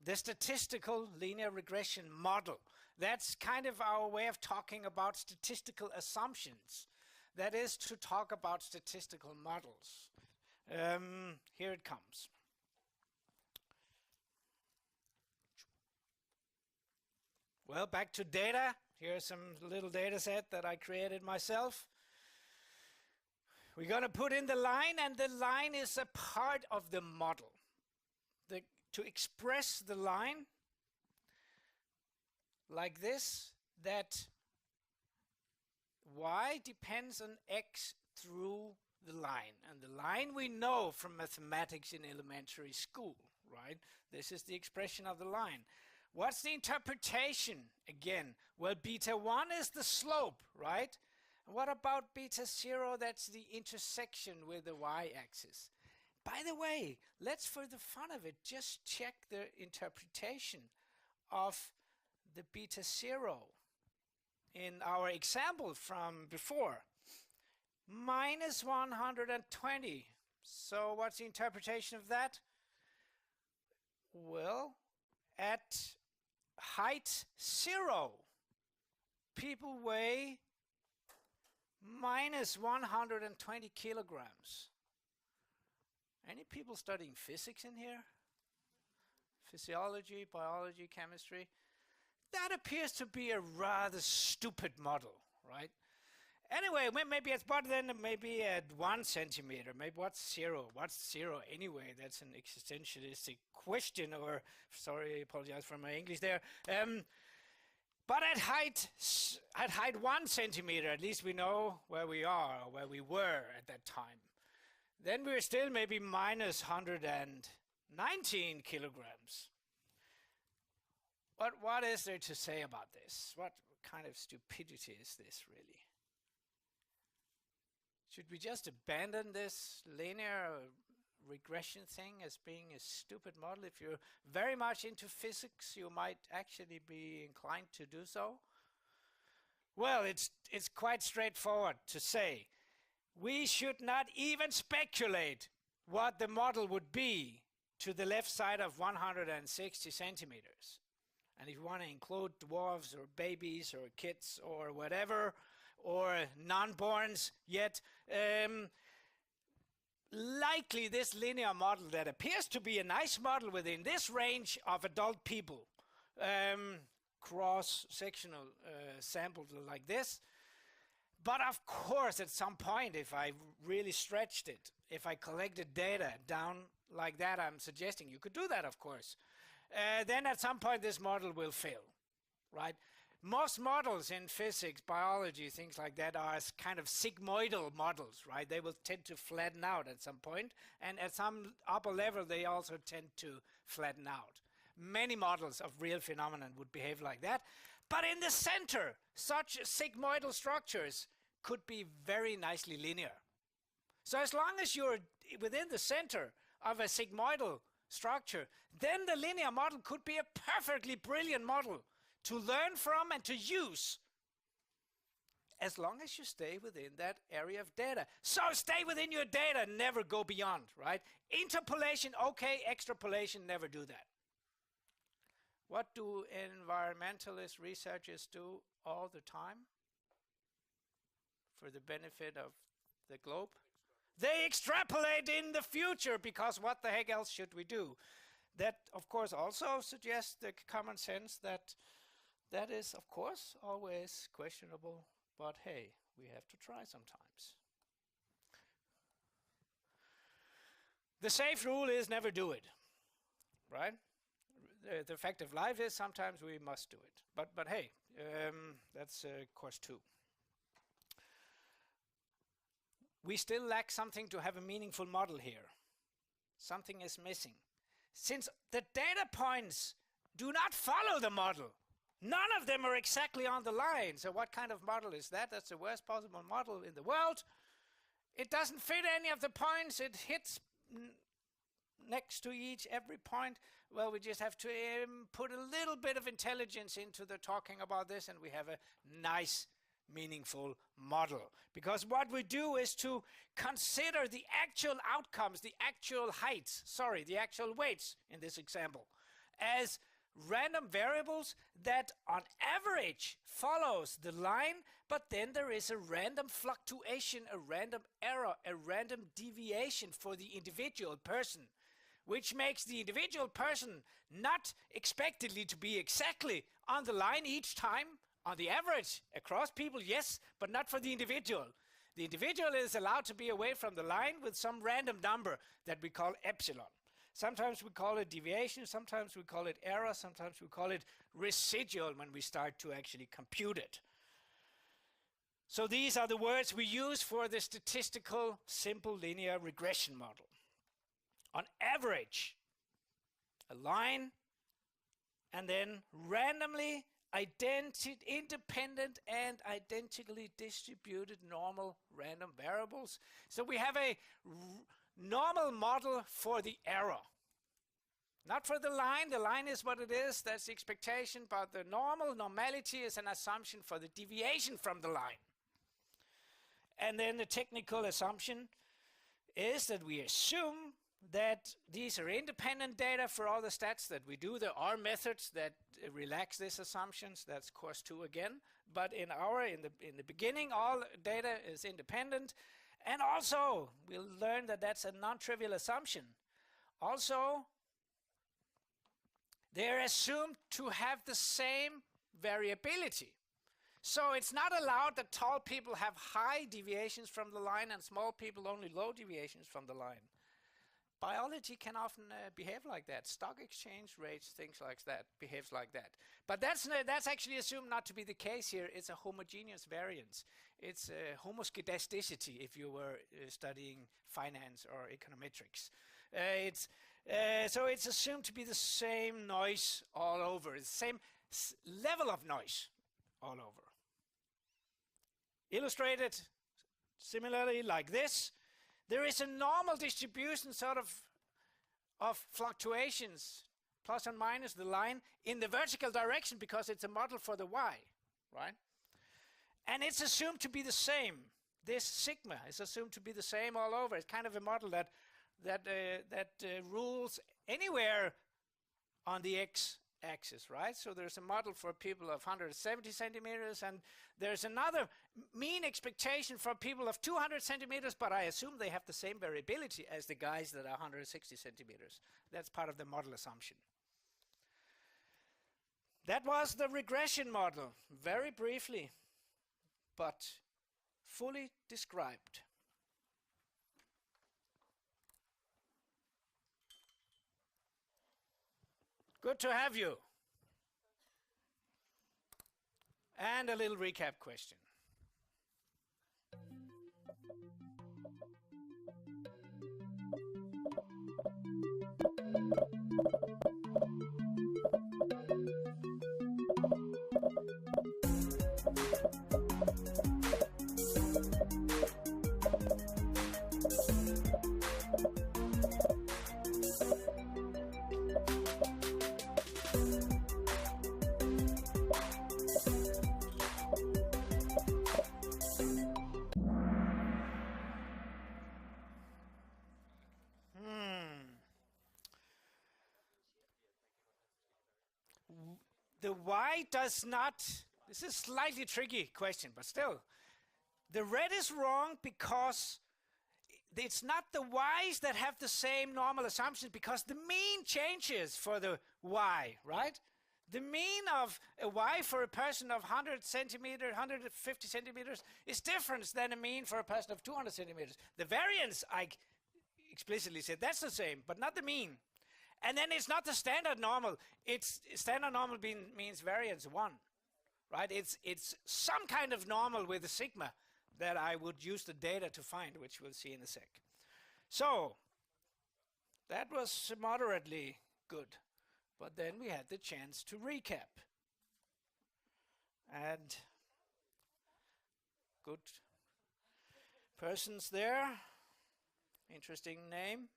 the statistical linear regression model. That's kind of our way of talking about statistical assumptions. That is to talk about statistical models. Here it comes. Well, back to data. Here's some little data set that I created myself. We're going to put in the line, and the line is a part of the model. To express the line like this, that y depends on x through the line. And the line we know from mathematics in elementary school, right? This is the expression of the line. What's the interpretation again? Well, beta 1 is the slope, right? And what about beta 0? That's the intersection with the y-axis. By the way, let's, for the fun of it, just check the interpretation of the beta 0 in our example from before. Minus 120. So what's the interpretation of that? Well, at height 0, people weigh minus 120 kilograms. Any people studying physics in here? Physiology, biology, chemistry? That appears to be a rather stupid model, right? Anyway, maybe it's better than maybe at 1 centimeter. Maybe what's 0? What's 0 anyway? That's an existentialistic question, or, sorry, I apologize for my English there. But at height 1 centimeter, at least we know where we are, or where we were at that time. Then we're still maybe minus 119 kilograms. What is there to say about this? What kind of stupidity is this, really? Should we just abandon this linear regression thing as being a stupid model? If you're very much into physics, you might actually be inclined to do so. Well, it's quite straightforward to say. We should not even speculate what the model would be to the left side of 160 centimeters. And if you want to include dwarfs or babies or kids or whatever, or non-borns yet, likely this linear model that appears to be a nice model within this range of adult people, cross-sectional samples like this. But of course, at some point, if I really stretched it, if I collected data down like that, I'm suggesting you could do that, of course, then at some point this model will fail, right? Most models in physics, biology, things like that are kind of sigmoidal models, right? They will tend to flatten out at some point, and at some upper level, they also tend to flatten out. Many models of real phenomena would behave like that. But in the center, such sigmoidal structures could be very nicely linear. So as long as you're within the center of a sigmoidal structure, then the linear model could be a perfectly brilliant model to learn from and to use, as long as you stay within that area of data. So stay within your data, never go beyond, right? Interpolation, okay. Extrapolation, never do that. What do environmentalist researchers do all the time for the benefit of the globe? They extrapolate in the future, because what the heck else should we do? That, of course, also suggests the common sense that that is, of course, always questionable, but hey, we have to try sometimes. The safe rule is never do it, right? The fact of life is sometimes we must do it. But hey, that's course 2. We still lack something to have a meaningful model here. Something is missing. Since the data points do not follow the model, none of them are exactly on the line. So what kind of model is that? That's the worst possible model in the world. It doesn't fit any of the points. It hits next to every point. Well, we just have to put a little bit of intelligence into the talking about this, and we have a nice, meaningful model. Because what we do is to consider the actual outcomes, the actual heights, the actual weights in this example. as random variables that on average follows the line, but then there is a random fluctuation, a random error, a random deviation for the individual person, which makes the individual person not expectedly to be exactly on the line each time. On the average, across people, yes, but not for the individual. The individual is allowed to be away from the line with some random number that we call epsilon. Sometimes we call it deviation, sometimes we call it error, sometimes we call it residual when we start to actually compute it. So these are the words we use for the statistical simple linear regression model. On average, a line, and then randomly independent and identically distributed normal random variables. So we have a normal model for the error. Not for the line. The line is what it is. That's the expectation. But the normality is an assumption for the deviation from the line. And then the technical assumption is that we assume that these are independent data for all the stats that we do. There are methods that relax these assumptions. That's course 2 again. But in the beginning, all data is independent. And also, we'll learn that that's a non-trivial assumption. Also, they're assumed to have the same variability. So it's not allowed that tall people have high deviations from the line and small people only low deviations from the line. Biology can often behave like that. Stock exchange rates, things like that, behaves like that. But that's actually assumed not to be the case here. It's a homogeneous variance. It's a homoscedasticity if you were studying finance or econometrics. So it's assumed to be the same noise all over, the same level of noise all over. Illustrated similarly like this. There is a normal distribution sort of fluctuations, plus and minus the line, in the vertical direction because it's a model for the y, right? And it's assumed to be the same. This sigma is assumed to be the same all over. It's kind of a model that rules anywhere on the x-axis, right? So there's a model for people of 170 centimeters, and there's another mean expectation for people of 200 centimeters, but I assume they have the same variability as the guys that are 160 centimeters. That's part of the model assumption. That was the regression model, very briefly, but fully described. Good to have you. And a little recap question. The y does not, this is a slightly tricky question, but still. The red is wrong because it's not the y's that have the same normal assumptions, because the mean changes for the y, right? The mean of a y for a person of 100 centimeters, 150 centimeters is different than a mean for a person of 200 centimeters. The variance, I explicitly said, that's the same, but not the mean. And then it's not the standard normal. It's standard normal means variance 1, right? It's some kind of normal with a sigma that I would use the data to find, which we'll see in a sec. So that was moderately good. But then we had the chance to recap. And good persons there. Interesting name.